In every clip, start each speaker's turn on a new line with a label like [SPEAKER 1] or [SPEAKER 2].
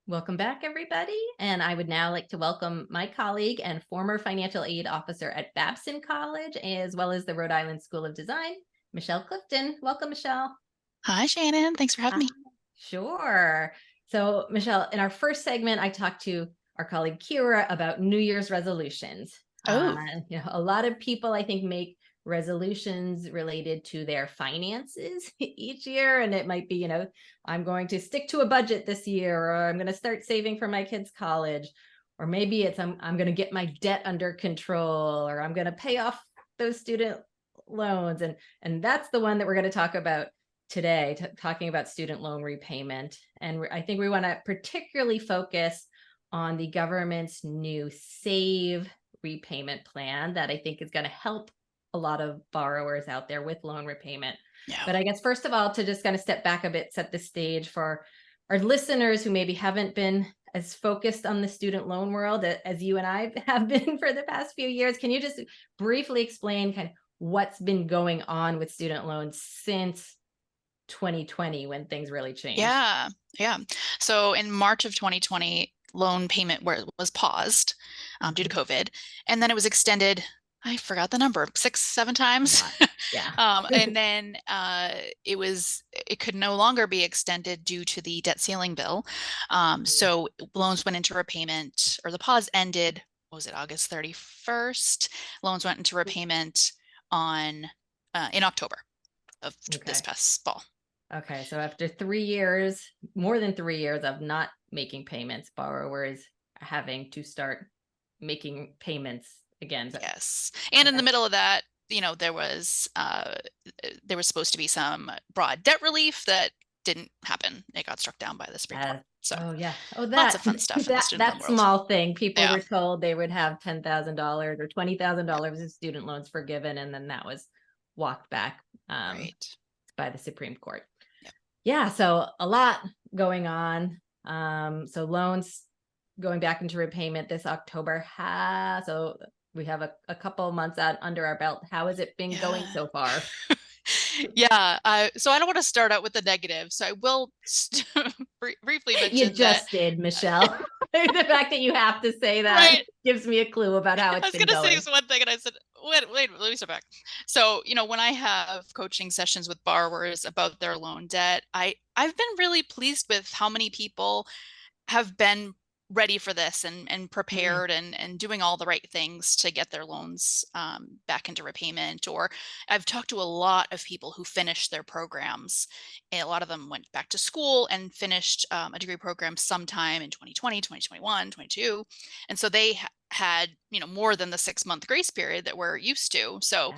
[SPEAKER 1] Welcome back, everybody. And I would now like to welcome my colleague and former financial aid officer at Babson College, as well as the Rhode Island School of Design, Michelle Clifton. Welcome, Michelle.
[SPEAKER 2] Hi, Shannon. Thanks for having
[SPEAKER 1] Hi.
[SPEAKER 2] me.
[SPEAKER 1] Sure. So, Michelle, in our first segment, I talked to our colleague Kira about New Year's resolutions. Uh,
[SPEAKER 2] Oh,
[SPEAKER 1] a lot of people, I think, make resolutions related to their finances each year. And it might be, I'm going to stick to a budget this year, or I'm going to start saving for my kids' college. Or maybe it's I'm going to get my debt under control, or I'm going to pay off those student loans. And that's the one that we're going to talk about today, talking about student loan repayment. And I think we want to particularly focus on the government's new SAVE repayment plan that I think is going to help a lot of borrowers out there with loan repayment.
[SPEAKER 2] yeah.
[SPEAKER 1] But I guess, first of all, to just kind of step back a bit, set the stage for our listeners who maybe haven't been as focused on the student loan world as you and I have been for the past few years. Can you just briefly explain kind of what's been going on with student loans since 2020 when things really changed?
[SPEAKER 2] Yeah. Yeah. So in March of 2020, loan payment was paused due to
[SPEAKER 1] Mhm.
[SPEAKER 2] COVID, and then it was extended. I forgot the number, 6, 7
[SPEAKER 1] A
[SPEAKER 2] times.
[SPEAKER 1] lot. Yeah.
[SPEAKER 2] And then it could no longer be extended due to the debt ceiling bill. So loans went into repayment, or the pause ended, what was it, August 31st? Loans went into repayment on in October of this
[SPEAKER 1] Okay.
[SPEAKER 2] past fall.
[SPEAKER 1] Okay. So after 3 years, more than 3 years of not making payments, borrowers are having to start making payments again. So,
[SPEAKER 2] Yes. And in the
[SPEAKER 1] okay.
[SPEAKER 2] middle of that, there was supposed to be some broad debt relief that didn't happen. It got struck down by the Supreme Court. So
[SPEAKER 1] Oh yeah. Oh,
[SPEAKER 2] lots
[SPEAKER 1] that
[SPEAKER 2] of fun stuff in the
[SPEAKER 1] that
[SPEAKER 2] student loan
[SPEAKER 1] that
[SPEAKER 2] world.
[SPEAKER 1] small thing. People
[SPEAKER 2] Yeah.
[SPEAKER 1] were told they would have $10,000 or
[SPEAKER 2] Yeah.
[SPEAKER 1] $20,000 in student loans forgiven, and then that was walked back
[SPEAKER 2] Right.
[SPEAKER 1] by the Supreme Court.
[SPEAKER 2] Yep.
[SPEAKER 1] Yeah, so a lot going on. So loans going back into repayment this October. So we have a couple months out under our belt. How has it been going
[SPEAKER 2] Yeah.
[SPEAKER 1] so far?
[SPEAKER 2] Yeah. So I don't want to start out with the negative. So I will briefly
[SPEAKER 1] You
[SPEAKER 2] mention that.
[SPEAKER 1] just did, Michelle. The fact that you have to say that
[SPEAKER 2] Right.
[SPEAKER 1] gives me a clue about how
[SPEAKER 2] I
[SPEAKER 1] it's
[SPEAKER 2] was
[SPEAKER 1] been
[SPEAKER 2] gonna say
[SPEAKER 1] going.
[SPEAKER 2] this one thing, and I said, wait, let me step back. So, when I have coaching sessions with borrowers about their loan debt, I've been really pleased with how many people have been ready for this and
[SPEAKER 1] Mm,
[SPEAKER 2] prepared and doing all the right things to get their loans back into repayment. Or I've talked to a lot of people who finished their programs. And a lot of them went back to school and finished a degree program sometime in 2020, 2021, 22. And so they had, more than the 6-month grace period that we're used to. So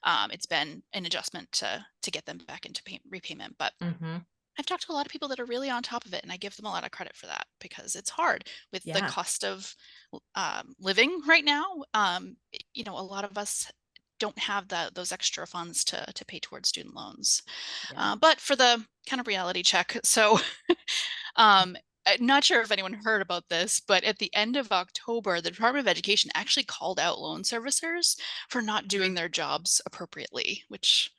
[SPEAKER 1] yeah.
[SPEAKER 2] it's been an adjustment to get them back into repayment. But
[SPEAKER 1] Hmm.
[SPEAKER 2] I've talked to a lot of people that are really on top of it, and I give them a lot of credit for that because it's hard with the
[SPEAKER 1] Yeah.
[SPEAKER 2] cost of living right now. A lot of us don't have those extra funds to pay towards student loans.
[SPEAKER 1] Yeah.
[SPEAKER 2] But for the kind of reality check, so um, I'm not sure if anyone heard about this, but at the end of October, the Department of Education actually called out loan servicers for not doing
[SPEAKER 1] Mm,
[SPEAKER 2] their jobs appropriately, which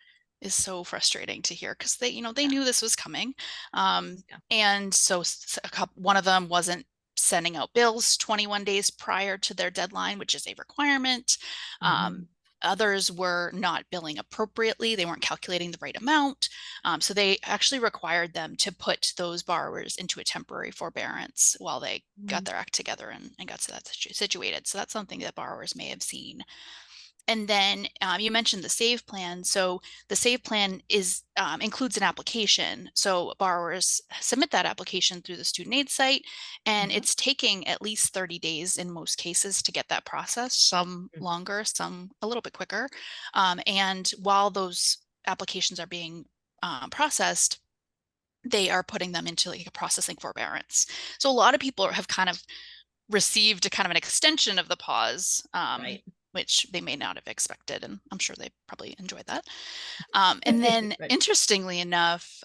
[SPEAKER 2] is so frustrating to hear because they
[SPEAKER 1] yeah.
[SPEAKER 2] knew this was coming. Um,
[SPEAKER 1] Yeah.
[SPEAKER 2] and so one of them wasn't sending out bills 21 days prior to their deadline, which is a requirement. Um,
[SPEAKER 1] Mhm.
[SPEAKER 2] Others were not billing appropriately. They weren't calculating the right amount. So they actually required them to put those borrowers into a temporary forbearance while they got
[SPEAKER 1] Mm,
[SPEAKER 2] their act together and got to that situated. So that's something that borrowers may have seen. And then you mentioned the SAVE plan. So the SAVE plan includes an application. So borrowers submit that application through the student aid site, and
[SPEAKER 1] mhm,
[SPEAKER 2] it's taking at least 30 days in most cases to get that processed. Some
[SPEAKER 1] mm,
[SPEAKER 2] longer, some a little bit quicker. And while those applications are being processed, they are putting them into like a processing forbearance. So a lot of people have kind of received a kind of an extension of the pause,
[SPEAKER 1] right.
[SPEAKER 2] which they may not have expected, and I'm sure they probably enjoyed that. And then,
[SPEAKER 1] Right.
[SPEAKER 2] interestingly enough,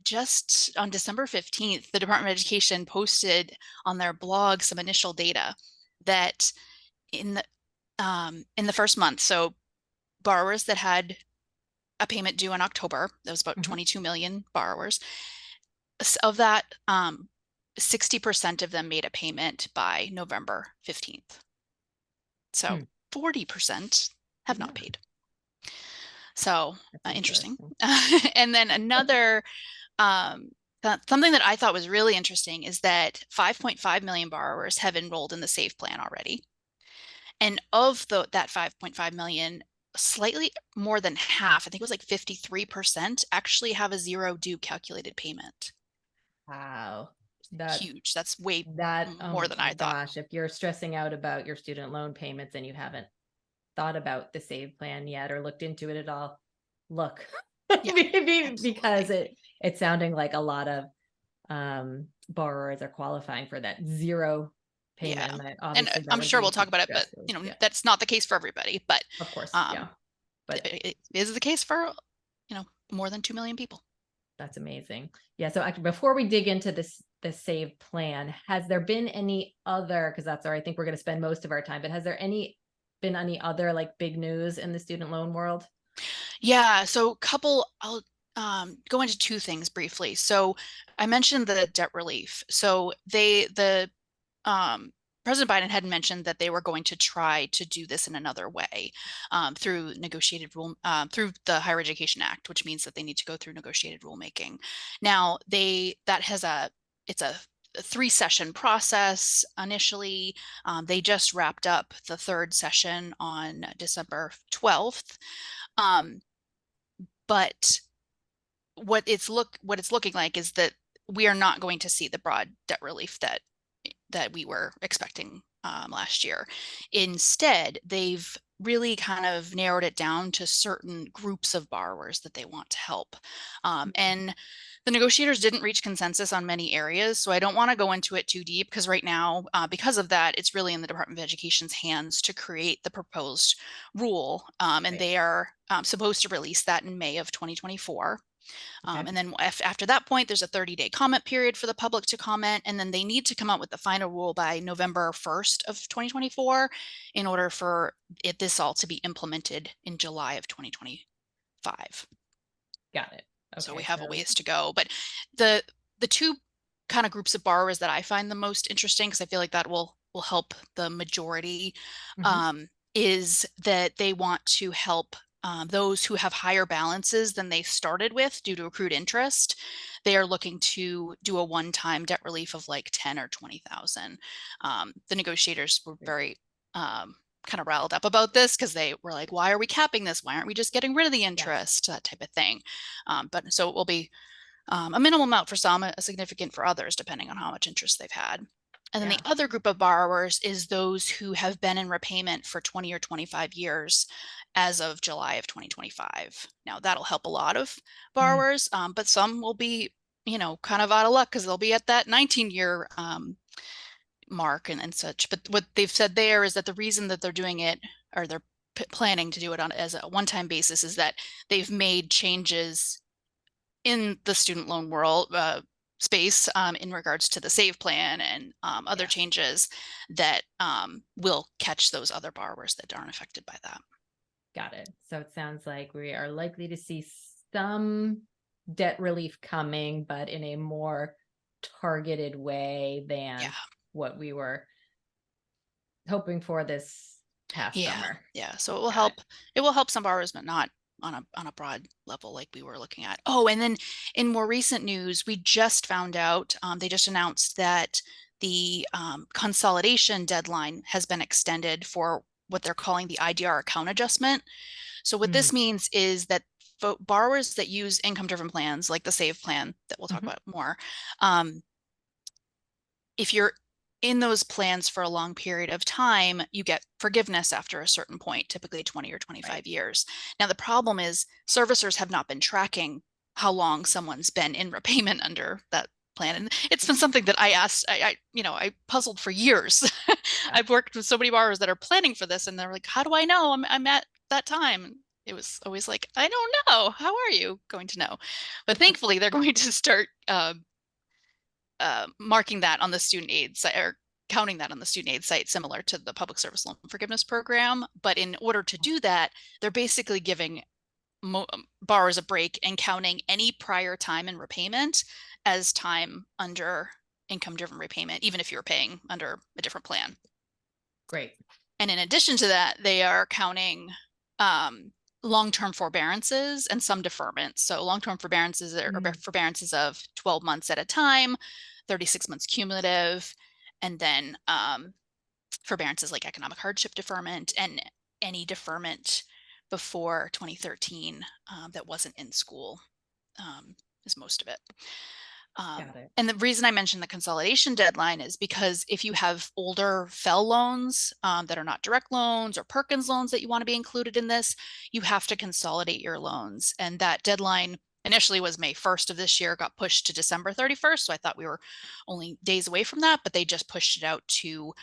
[SPEAKER 2] just on December 15th, the Department of Education posted on their blog some initial data that in the first month, so borrowers that had a payment due in October, that was about
[SPEAKER 1] Mhm.
[SPEAKER 2] 22 million borrowers. Of that, 60% of them made a payment by November 15th. So 40% have not paid. So interesting. And then another something that I thought was really interesting is that 5.5 million borrowers have enrolled in the SAVE plan already. And of that 5.5 million, slightly more than half, I think it was like 53%, actually have a zero due calculated payment.
[SPEAKER 1] Wow.
[SPEAKER 2] That's huge. That's way more than I thought.
[SPEAKER 1] Gosh, if you're stressing out about your student loan payments and you haven't thought about the SAVE plan yet or looked into it at all, look.
[SPEAKER 2] Yeah,
[SPEAKER 1] maybe because it's sounding like a lot of borrowers are qualifying for that zero payment.
[SPEAKER 2] Yeah.
[SPEAKER 1] That obviously
[SPEAKER 2] and I'm sure we'll talk about it, but that's not the case for everybody. But
[SPEAKER 1] of course, but
[SPEAKER 2] it is the case for more than 2 million people.
[SPEAKER 1] That's amazing. Yeah. So actually, before we dig into the SAVE plan, has there been any other? Because that's where I think we're going to spend most of our time. But has there been any other like big news in the student loan world?
[SPEAKER 2] Yeah. So I'll go into two things briefly. So I mentioned the debt relief. So President Biden had mentioned that they were going to try to do this in another way through negotiated through the Higher Education Act, which means that they need to go through negotiated rulemaking. Now it's a 3-session process initially. They just wrapped up the 3rd session on December 12th. But what it's looking like is that we are not going to see the broad debt relief that we were expecting last year. Instead, they've really kind of narrowed it down to certain groups of borrowers that they want to help. And the negotiators didn't reach consensus on many areas, so I don't want to go into it too deep because right now, because of that, it's really in the Department of Education's hands to create the proposed rule. And they are supposed to release that in May of 2024. And then after that point, there's a 30-day comment period for the public to comment. And then they need to come up with the final rule by November 1st of 2024 in order for this all to be implemented in July of 2025.
[SPEAKER 1] Got it. Okay,
[SPEAKER 2] so we have a ways to go. But the two kind of groups of borrowers that I find the most interesting, because I feel like that will help the majority, is that they want to help those who have higher balances than they started with due to accrued interest. They are looking to do a one-time debt relief of like 10 or 20,000. The negotiators were very kind of riled up about this because they were like, why are we capping this? Why aren't we just getting rid of the interest? That type of thing. But so it will be a minimal amount for some, a significant for others, depending on how much interest they've had. And then the other group of borrowers is those who have been in repayment for 20 or 25 years as of July of 2025. Now that'll help a lot of borrowers, but some will be, kind of out of luck because they'll be at that 19-year mark and such. But what they've said there is that the reason that they're doing it, or they're planning to do it on as a one-time basis, is that they've made changes in the student loan world space in regards to the SAVE plan and other changes that will catch those other borrowers that aren't affected by that.
[SPEAKER 1] Got it. So it sounds like we are likely to see some debt relief coming, but in a more targeted way than what we were hoping for this past summer.
[SPEAKER 2] Yeah. So it will help. It will help some borrowers, but not on a broad level like we were looking at. Oh, and then in more recent news, we just found out, they just announced that the consolidation deadline has been extended for what they're calling the IDR account adjustment. So what this means is that borrowers that use income-driven plans like the SAVE plan that we'll talk about more, if you're in those plans for a long period of time, you get forgiveness after a certain point, typically 20 or 25 years. Now, the problem is servicers have not been tracking how long someone's been in repayment under that plan. And it's been something that I puzzled for years. I've worked with so many borrowers that are planning for this, and they're like, how do I know I'm at that time? It was always like, I don't know. How are you going to know? But thankfully, they're going to start marking that on the student aid site, or counting that on the student aid site, similar to the public service loan forgiveness program. But in order to do that, they're basically giving borrowers a break and counting any prior time in repayment as time under income driven repayment, even if you were paying under a different plan.
[SPEAKER 1] Great.
[SPEAKER 2] And in addition to that, they are counting long-term forbearances and some deferments. So long-term forbearances are forbearances of 12 months at a time, 36 months cumulative, and then forbearances like economic hardship deferment and any deferment before 2013 that wasn't in school is most of it.
[SPEAKER 1] Got it.
[SPEAKER 2] And the reason I mentioned the consolidation deadline is because if you have older FFEL loans that are not direct loans or Perkins loans that you want to be included in this, you have to consolidate your loans. And that deadline initially was May 1st of this year, got pushed to December 31st. So I thought we were only days away from that, but they just pushed it out to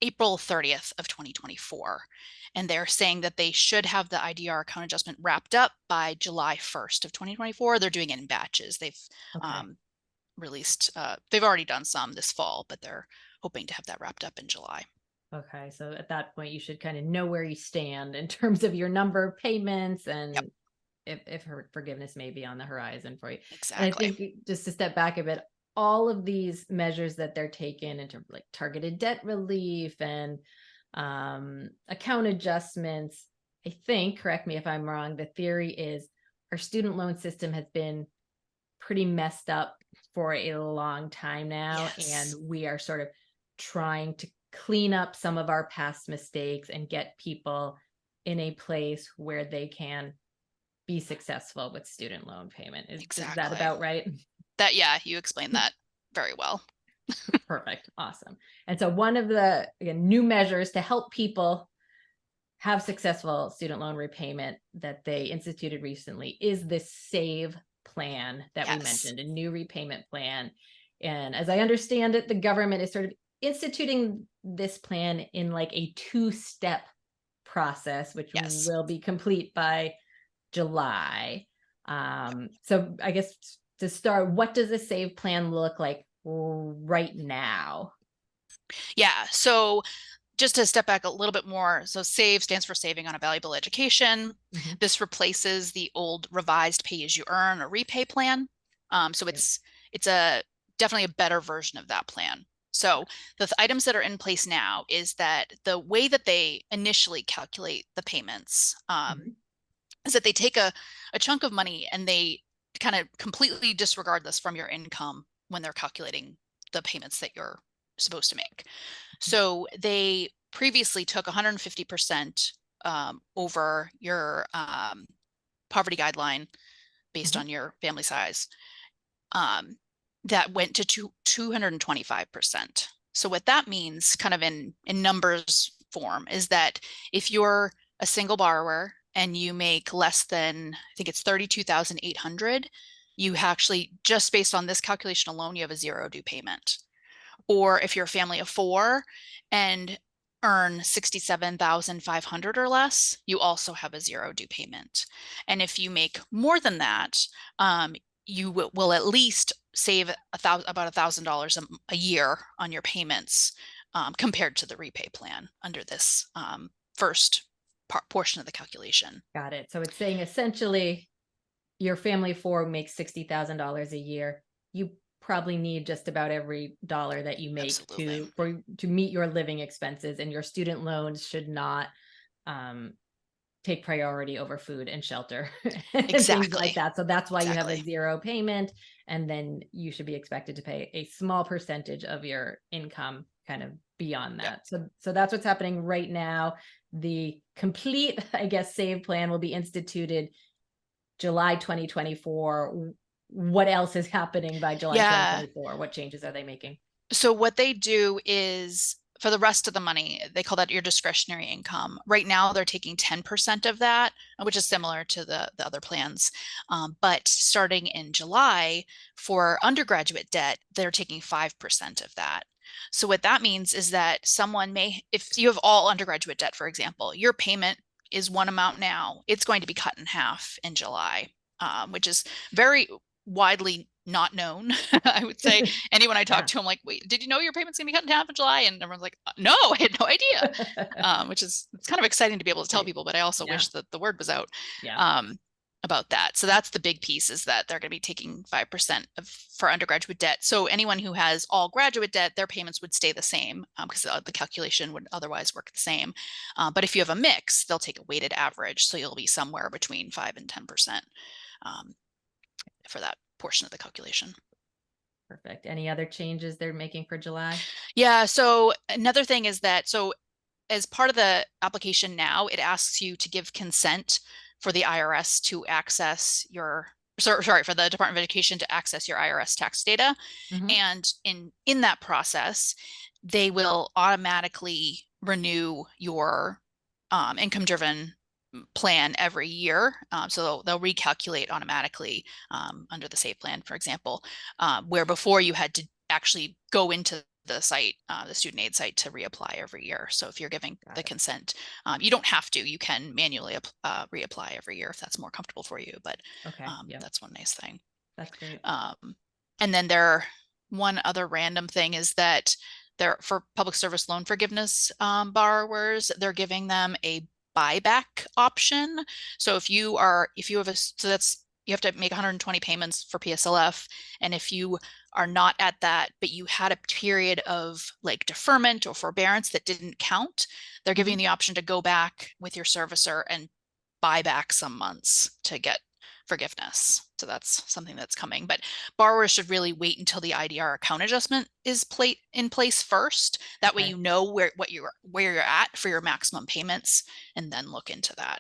[SPEAKER 2] April 30th of 2024. And they're saying that they should have the IDR account adjustment wrapped up by July 1st of 2024. They're doing it in batches. They've released, they've already done some this fall, but they're hoping to have that wrapped up in July.
[SPEAKER 1] Okay. So at that point, you should kind of know where you stand in terms of your number of payments and if forgiveness may be on the horizon for you.
[SPEAKER 2] Exactly.
[SPEAKER 1] And I think just to step back a bit, all of these measures that they're taking in terms of like targeted debt relief and account adjustments, I think, correct me if I'm wrong, the theory is our student loan system has been pretty messed up for a long time now.
[SPEAKER 2] Yes.
[SPEAKER 1] And we are sort of trying to clean up some of our past mistakes and get people in a place where they can be successful with student loan payment. Is that about right?
[SPEAKER 2] That, yeah, you explained that very well.
[SPEAKER 1] Perfect. Awesome. And so one of the new measures to help people have successful student loan repayment that they instituted recently is this SAVE plan that we mentioned, a new repayment plan. And as I understand it, the government is sort of instituting this plan in like a 2-step process, which will be complete by July. So I guess to start, what does a SAVE plan look like right now?
[SPEAKER 2] Yeah. So just to step back a little bit more. So SAVE stands for Saving on a Valuable Education. This replaces the old revised pay as you earn or repay plan. So it's definitely a better version of that plan. So the items that are in place now is that the way that they initially calculate the payments is that they take a chunk of money and they kind of completely disregard this from your income when they're calculating the payments that you're supposed to make. So they previously took 150% over your poverty guideline based on your family size. That went to 225%. So what that means kind of in numbers form is that if you're a single borrower and you make less than, I think it's 32,800, you actually, just based on this calculation alone, you have a zero due payment. Or if you're a family of 4 and earn 67,500 or less, you also have a zero due payment. And if you make more than that, you will at least save about $1,000 a year on your payments compared to the repay plan under this first portion of the calculation.
[SPEAKER 1] Got it. So it's saying essentially your family of 4 makes $60,000 a year. You probably need just about every dollar that you make to meet your living expenses, and your student loans should not take priority over food and shelter and things like that. So that's why you have a zero payment, and then you should be expected to pay a small percentage of your income kind of beyond that. So that's what's happening right now. The complete, I guess, SAVE plan will be instituted July 2024. What else is happening by July 2024? What changes are they making?
[SPEAKER 2] So what they do is, for the rest of the money, they call that your discretionary income. Right now, they're taking 10% of that, which is similar to the other plans. But starting in July, for undergraduate debt, they're taking 5% of that. So what that means is that someone may, if you have all undergraduate debt, for example, your payment is one amount now, it's going to be cut in half in July, which is very widely not known. I would say anyone I talk to, I'm like, wait, did you know your payment's gonna be cut in half in July? And everyone's like, no, I had no idea. Which is, it's kind of exciting to be able to tell people, but I also wish that the word was out. about that. So that's the big piece, is that they're going to be taking 5% for undergraduate debt. So anyone who has all graduate debt, their payments would stay the same, because the calculation would otherwise work the same. But if you have a mix, they'll take a weighted average. So you'll be somewhere between 5 and 10% for that portion of the calculation.
[SPEAKER 1] Perfect. Any other changes they're making for July?
[SPEAKER 2] Yeah. So another thing is that, so as part of the application now, it asks you to give consent for the IRS to access your, sorry, for the Department of Education to access your IRS tax data.
[SPEAKER 1] Mhm.
[SPEAKER 2] And in that process, they will automatically renew your income-driven plan every year. So they'll recalculate automatically under the SAVE plan, for example, where before you had to actually go into the site, the student aid site, to reapply every year. So if you're giving the consent, you don't have to. You can manually reapply every year if that's more comfortable for you. But
[SPEAKER 1] Okay. Yeah,
[SPEAKER 2] that's one nice thing.
[SPEAKER 1] that's great.
[SPEAKER 2] And then one other random thing is that for public service loan forgiveness borrowers, they're giving them a buyback option. So you have to make 120 payments for PSLF. And if you are not at that, but you had a period of like deferment or forbearance that didn't count, they're giving you the option to go back with your servicer and buy back some months to get forgiveness. So that's something that's coming. But borrowers should really wait until the IDR account adjustment is in place first. That way, you know where you're at for your maximum payments, and then look into that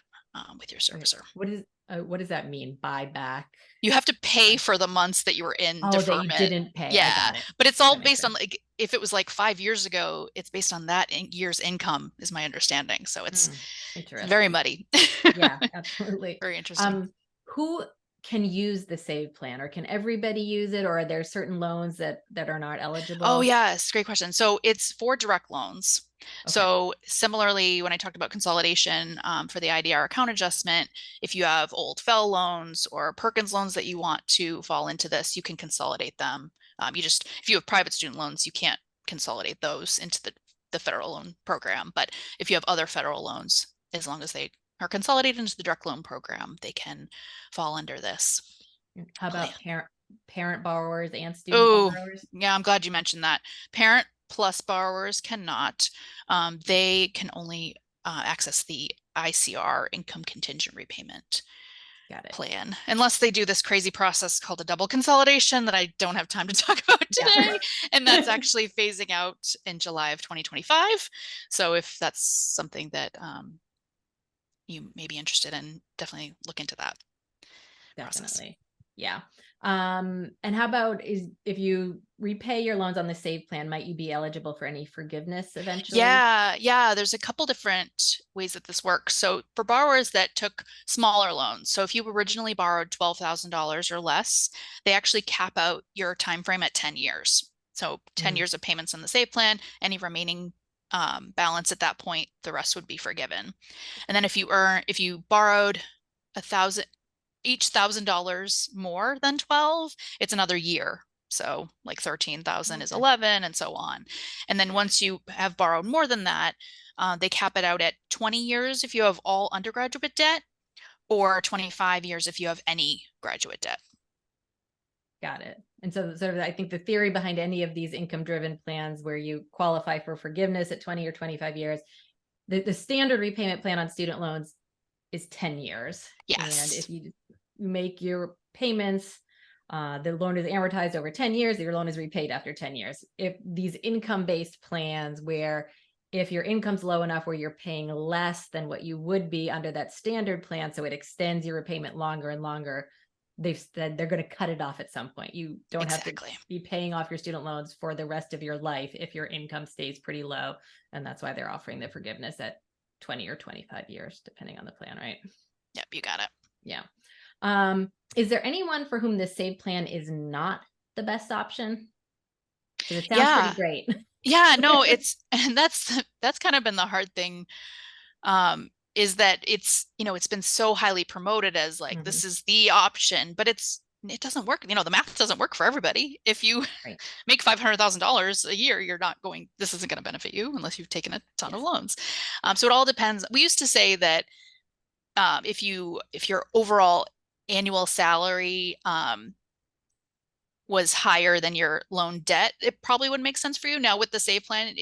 [SPEAKER 2] with your servicer.
[SPEAKER 1] What does that mean? Buyback?
[SPEAKER 2] You have to pay for the months that you were in
[SPEAKER 1] Oh, that you
[SPEAKER 2] deferment.
[SPEAKER 1] didn't pay. I
[SPEAKER 2] Yeah,
[SPEAKER 1] got it.
[SPEAKER 2] but it's all
[SPEAKER 1] That makes
[SPEAKER 2] based on,
[SPEAKER 1] sense.
[SPEAKER 2] like, if it was like 5 years ago, it's based on that year's income, is my understanding. So it's very
[SPEAKER 1] Interesting.
[SPEAKER 2] muddy.
[SPEAKER 1] Yeah, absolutely.
[SPEAKER 2] Very interesting.
[SPEAKER 1] Who can use the SAVE plan, or can everybody use it, or are there certain loans that are not
[SPEAKER 2] Oh,
[SPEAKER 1] eligible?
[SPEAKER 2] yes. Great question. So it's for direct loans.
[SPEAKER 1] Okay.
[SPEAKER 2] So similarly, when I talked about consolidation for the IDR account adjustment, if you have old FFEL loans or Perkins loans that you want to fall into this, you can consolidate them. If you have private student loans, you can't consolidate those into the federal loan program. But if you have other federal loans, as long as they are consolidated into the direct loan program, they can fall under this
[SPEAKER 1] How
[SPEAKER 2] plan.
[SPEAKER 1] about parent borrowers and student
[SPEAKER 2] Oh,
[SPEAKER 1] borrowers?
[SPEAKER 2] yeah, I'm glad you mentioned that. Parent plus borrowers cannot. They can only access the ICR, income contingent repayment
[SPEAKER 1] Got it.
[SPEAKER 2] plan, unless they do this crazy process called a double consolidation that I don't have time to talk about today. And that's actually phasing out in July of 2025. So if that's something that you may be interested in, definitely look into that process.
[SPEAKER 1] Definitely. Yeah. And how about if you repay your loans on the SAVE plan, might you be eligible for any forgiveness eventually?
[SPEAKER 2] Yeah, there's a couple different ways that this works. So for borrowers that took smaller loans, so if you originally borrowed $12,000 or less, they actually cap out your time frame at 10 years. So 10 years of payments on the SAVE plan, any remaining balance at that point, the rest would be forgiven. And then if you borrowed $1,000 more than 12, it's another year. So like 13,000 is 11, and so on. And then once you have borrowed more than that, they cap it out at 20 years if you have all undergraduate debt, or 25 years if you have any graduate debt.
[SPEAKER 1] Got it. And so sort of, I think the theory behind any of these income-driven plans where you qualify for forgiveness at 20 or 25 years, the standard repayment plan on student loans is 10 years.
[SPEAKER 2] Yes.
[SPEAKER 1] And if you make your payments, the loan is amortized over 10 years, your loan is repaid after 10 years. If these income-based plans where if your income's low enough where you're paying less than what you would be under that standard plan, so it extends your repayment longer and longer, they've said they're going to cut it off at some point. You don't have to be paying off your student loans for the rest of your life if your income stays pretty low. And that's why they're offering the forgiveness at 20 or 25 years, depending on the plan, right?
[SPEAKER 2] Yep, you got it.
[SPEAKER 1] Yeah. Is there anyone for whom the SAVE plan is not the best option? Because it sounds pretty great.
[SPEAKER 2] Yeah, no, and that's kind of been the hard thing, is that it's been so highly promoted as like this is the option, but it doesn't work. The math doesn't work for everybody. If you make $500,000 a year, this isn't going to benefit you unless you've taken a ton of loans. So it all depends. We used to say that if your overall annual salary was higher than your loan debt, it probably would make sense for you. Now with the save plan,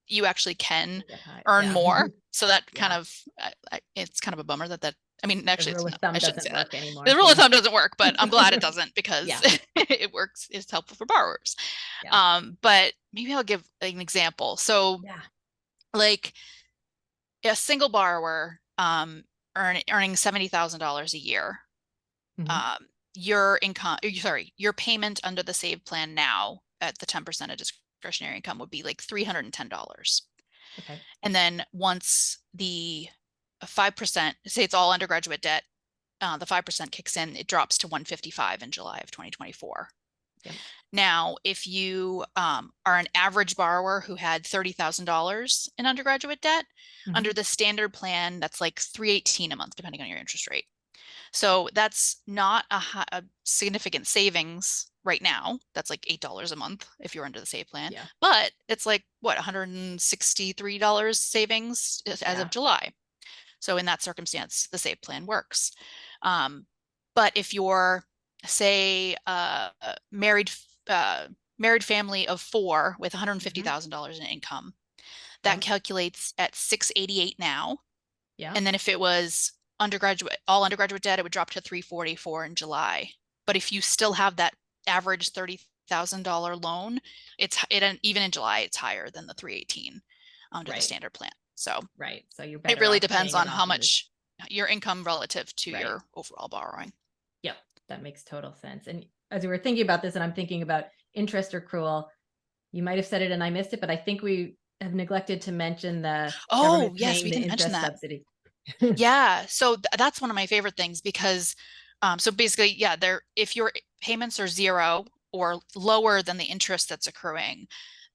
[SPEAKER 2] you actually can
[SPEAKER 1] Get high.
[SPEAKER 2] earn
[SPEAKER 1] Yeah.
[SPEAKER 2] more. So that kind
[SPEAKER 1] Yeah.
[SPEAKER 2] of it's kind of a bummer that I mean,
[SPEAKER 1] The
[SPEAKER 2] actually,
[SPEAKER 1] rule
[SPEAKER 2] it's
[SPEAKER 1] of
[SPEAKER 2] not, I
[SPEAKER 1] thumb
[SPEAKER 2] shouldn't
[SPEAKER 1] doesn't
[SPEAKER 2] say that.
[SPEAKER 1] work anymore.
[SPEAKER 2] The rule of
[SPEAKER 1] Yeah.
[SPEAKER 2] thumb doesn't work, but I'm glad it doesn't because
[SPEAKER 1] Yeah.
[SPEAKER 2] it works. It's helpful for borrowers.
[SPEAKER 1] Yeah.
[SPEAKER 2] But maybe I'll give an example. So
[SPEAKER 1] Yeah.
[SPEAKER 2] like a single borrower earning $70,000 a year,
[SPEAKER 1] Mhm.
[SPEAKER 2] um, your income, sorry, your payment under the save plan now at the 10% of discretionary income would be like $310.
[SPEAKER 1] Okay.
[SPEAKER 2] And then once the 5%, say it's all undergraduate debt, the 5% kicks in, it drops to 155 in July of 2024.
[SPEAKER 1] Yep.
[SPEAKER 2] Now, if you are an average borrower who had $30,000 in undergraduate debt, under
[SPEAKER 1] Mhm.
[SPEAKER 2] the standard plan, that's like 318 a month, depending on your interest rate. So that's not a significant savings right now. That's like $8 a month if you're under the save plan.
[SPEAKER 1] Yeah.
[SPEAKER 2] But it's like what, $163 savings as of
[SPEAKER 1] Yeah.
[SPEAKER 2] July. So in that circumstance, the save plan works. Um, but if you're, say, uh, married family of four with
[SPEAKER 1] Mhm.
[SPEAKER 2] $150,000 in income, that
[SPEAKER 1] Yep.
[SPEAKER 2] calculates at 688 now.
[SPEAKER 1] Yeah.
[SPEAKER 2] And then if it was all undergraduate debt, it would drop to 344 in July. But if you still have that average $30,000 loan, even in July, it's higher than the 318 under the
[SPEAKER 1] Right.
[SPEAKER 2] standard plan. So
[SPEAKER 1] Right. So you're
[SPEAKER 2] it
[SPEAKER 1] better
[SPEAKER 2] really
[SPEAKER 1] off
[SPEAKER 2] depends
[SPEAKER 1] paying it
[SPEAKER 2] on
[SPEAKER 1] off
[SPEAKER 2] how
[SPEAKER 1] in this.
[SPEAKER 2] much your income relative to
[SPEAKER 1] Right.
[SPEAKER 2] your overall borrowing.
[SPEAKER 1] Yep. That makes total sense. And as we were thinking about this, and I'm thinking about interest accrual, you might have said it and I missed it, but I think we have neglected to mention the
[SPEAKER 2] Oh,
[SPEAKER 1] government
[SPEAKER 2] yes,
[SPEAKER 1] paying
[SPEAKER 2] we
[SPEAKER 1] the
[SPEAKER 2] didn't mention
[SPEAKER 1] interest
[SPEAKER 2] that.
[SPEAKER 1] subsidy.
[SPEAKER 2] Yeah, so that's one of my favorite things because so basically, yeah, if your payments are zero or lower than the interest that's accruing,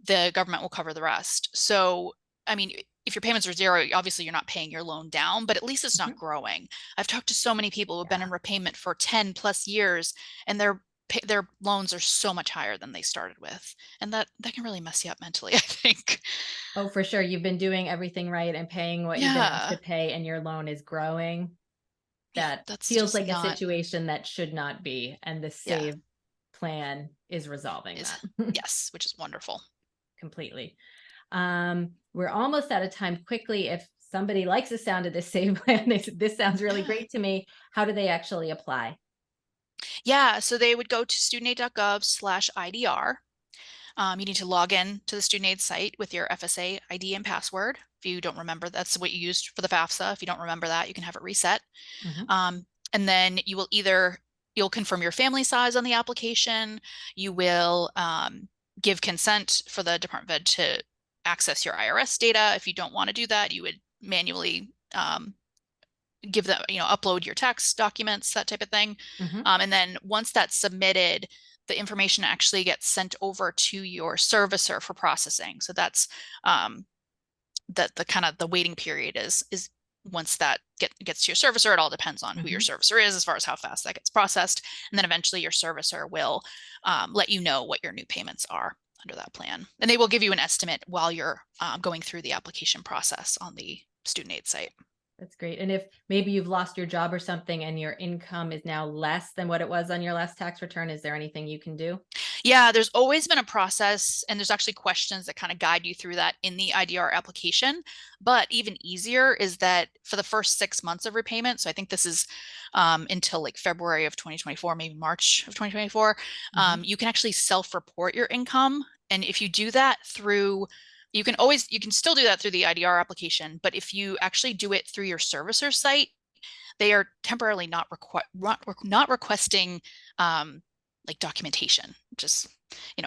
[SPEAKER 2] the government will cover the rest. So, I mean, if your payments are zero, obviously you're not paying your loan down, but at least it's not
[SPEAKER 1] Mhm.
[SPEAKER 2] growing. I've talked to so many people who have been
[SPEAKER 1] Yeah.
[SPEAKER 2] in repayment for 10 plus years and their loans are so much higher than they started with. And that can really mess you up mentally, I think.
[SPEAKER 1] Oh, for sure. You've been doing everything right and paying what you've been asked to
[SPEAKER 2] Yeah.
[SPEAKER 1] pay, and your loan is growing.
[SPEAKER 2] Yeah,
[SPEAKER 1] That
[SPEAKER 2] that's
[SPEAKER 1] feels
[SPEAKER 2] just
[SPEAKER 1] like a
[SPEAKER 2] not,
[SPEAKER 1] situation that should not be. And the
[SPEAKER 2] yeah.
[SPEAKER 1] save plan is resolving
[SPEAKER 2] Is
[SPEAKER 1] that
[SPEAKER 2] yes, which is wonderful.
[SPEAKER 1] completely. We're almost out of time. Quickly, if somebody likes the sound of this save plan, this sounds really
[SPEAKER 2] Yeah.
[SPEAKER 1] great to me. How do they actually apply?
[SPEAKER 2] Yeah, so they would go to studentaid.gov/IDR. You need to log in to the student aid site with your FSA ID and password. If you don't remember, that's what you used for the FAFSA. If you don't remember that, you can have it reset.
[SPEAKER 1] Mhm.
[SPEAKER 2] And then you'll confirm your family size on the application. You will give consent for the Department of Ed to access your IRS data. If you don't want to do that, you would manually give them, upload your tax documents, that type of thing.
[SPEAKER 1] Mhm.
[SPEAKER 2] And then once that's submitted, the information actually gets sent over to your servicer for processing. So that's the kind of the waiting period is once that gets to your servicer. It all depends on who your
[SPEAKER 1] Mhm.
[SPEAKER 2] servicer is as far as how fast that gets processed. And then eventually your servicer will let you know what your new payments are under that plan. And they will give you an estimate while you're going through the application process on the student aid site.
[SPEAKER 1] That's great. And if maybe you've lost your job or something and your income is now less than what it was on your last tax return, is there anything you can do?
[SPEAKER 2] Yeah, there's always been a process, and there's actually questions that kind of guide you through that in the IDR application. But even easier is that for the first 6 months of repayment, so I think this is until like February of 2024, maybe March of 2024,
[SPEAKER 1] Mhm.
[SPEAKER 2] you can actually self-report your income. And if you do that you can still do that through the IDR application, but if you actually do it through your servicer site, they are temporarily not requesting like documentation. Just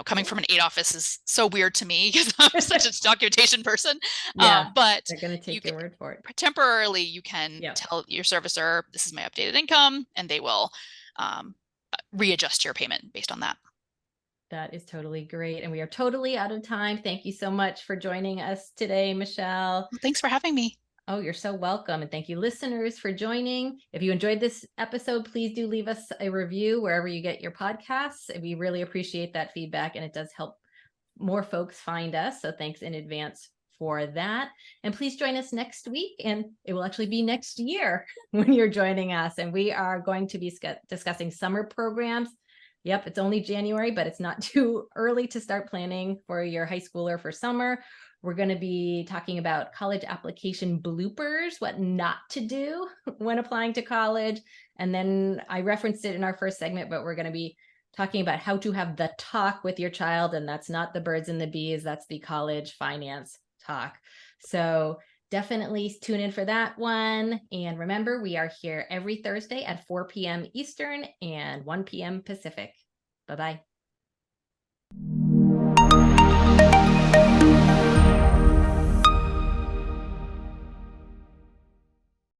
[SPEAKER 2] coming from
[SPEAKER 1] Cool.
[SPEAKER 2] an aid office is so weird to me because I'm such a documentation person.
[SPEAKER 1] Yeah,
[SPEAKER 2] But
[SPEAKER 1] they're going to
[SPEAKER 2] you
[SPEAKER 1] take your word for it.
[SPEAKER 2] temporarily you can
[SPEAKER 1] Yeah.
[SPEAKER 2] tell your servicer this is my updated income, and they will um, readjust your payment based on that.
[SPEAKER 1] That is totally great. And we are totally out of time. Thank you so much for joining us today, Michelle.
[SPEAKER 2] Well, thanks for having me.
[SPEAKER 1] Oh, you're so welcome. And thank you, listeners, for joining. If you enjoyed this episode, please do leave us a review wherever you get your podcasts. We really appreciate that feedback, and it does help more folks find us. So thanks in advance for that. And please join us next week. And it will actually be next year when you're joining us. And we are going to be discussing summer programs. Yep, it's only January, but it's not too early to start planning for your high schooler for summer. We're going to be talking about college application bloopers, what not to do when applying to college. And then I referenced it in our first segment, but we're going to be talking about how to have the talk with your child. And that's not the birds and the bees, that's the college finance talk. So definitely tune in for that one. And remember, we are here every Thursday at 4 p.m. Eastern and 1 p.m. Pacific. Bye-bye.